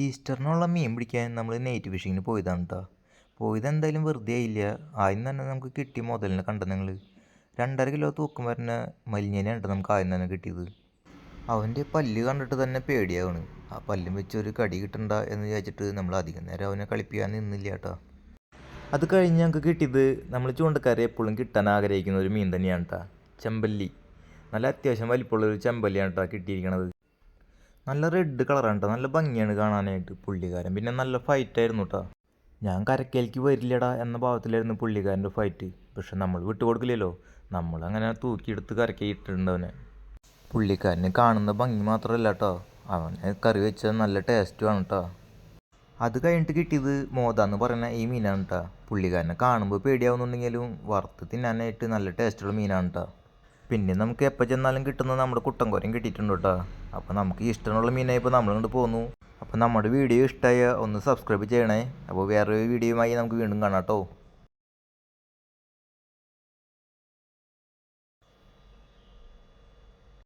ഈസ്റ്ററിനുള്ള മീൻ പിടിക്കാൻ നമ്മൾ നൈറ്റ് ഫിഷിങ്ങിന് പോയതാണ് കേട്ടോ. പോയത് എന്തായാലും വെറുതെ ആയില്ല. ആദ്യം തന്നെ നമുക്ക് കിട്ടിയ മുതലിനെ കണ്ടത് നിങ്ങൾ 2.5 കിലോ തൂക്കം വരുന്ന മലിഞ്ഞേനെയാണ് കേട്ടോ നമുക്ക് ആദ്യം തന്നെ കിട്ടിയത്. അവൻ്റെ പല്ല് കണ്ടിട്ട് തന്നെ പേടിയാവാണ്. ആ പല്ലും വെച്ച് ഒരു കടി കിട്ടണ്ട എന്ന് വിചാരിച്ചിട്ട് നമ്മൾ അധികം നേരം അവനെ കളിപ്പിക്കാൻ നിന്നില്ല കേട്ടോ. അത് കഴിഞ്ഞ് ഞങ്ങൾക്ക് കിട്ടിയത് നമ്മൾ ചൂണ്ടക്കാരെ എപ്പോഴും കിട്ടാൻ ആഗ്രഹിക്കുന്ന ഒരു മീൻ തന്നെയാണ് കേട്ടോ, ചെമ്പല്ലി. നല്ല അത്യാവശ്യം വലിപ്പമുള്ളൊരു ചെമ്പല്ലിയാണ് കേട്ടോ കിട്ടിയിരിക്കണത്. നല്ല റെഡ് കളറാണ് കേട്ടോ, നല്ല ഭംഗിയാണ് കാണാനായിട്ട്. പുള്ളിക്കാരൻ പിന്നെ നല്ല ഫൈറ്റായിരുന്നു കേട്ടോ. ഞാൻ കരക്കേലേക്ക് വരില്ലടാ എന്ന ഭാവത്തിലായിരുന്നു പുള്ളിക്കാരൻ്റെ ഫൈറ്റ്. പക്ഷെ നമ്മൾ വിട്ടുകൊടുക്കില്ലല്ലോ, നമ്മളങ്ങനെ തൂക്കിയെടുത്ത് കരക്കേയിട്ടുണ്ട് അവനെ. പുള്ളിക്കാരനെ കാണുന്ന ഭംഗി മാത്രമല്ല കേട്ടോ, അവനെ കറി വെച്ചത് നല്ല ടേസ്റ്റുമാണ് കേട്ടോ. അത് കഴിഞ്ഞിട്ട് കിട്ടിയത് മോതാന്ന് പറയുന്ന ഈ മീനാണ് കേട്ടോ. പുള്ളിക്കാരനെ കാണുമ്പോൾ പേടിയാവുന്നുണ്ടെങ്കിലും വറുത്ത് തിന്നാനായിട്ട് നല്ല ടേസ്റ്റുള്ള മീനാണ് കേട്ടോ. പിന്നെ നമുക്ക് എപ്പോൾ ചെന്നാലും കിട്ടുന്ന നമ്മുടെ കുട്ടൻകോരൻ കിട്ടിയിട്ടുണ്ട് കേട്ടോ. അപ്പോൾ നമുക്ക് ഇഷ്ടമുള്ള മീനായപ്പോൾ നമ്മളിങ്ങോട്ട് പോന്നു. അപ്പോൾ നമ്മുടെ വീഡിയോ ഇഷ്ടമായ ഒന്ന് സബ്സ്ക്രൈബ് ചെയ്യണേ. അപ്പോൾ വേറൊരു വീഡിയോയുമായി നമുക്ക് വീണ്ടും കാണാം കേട്ടോ.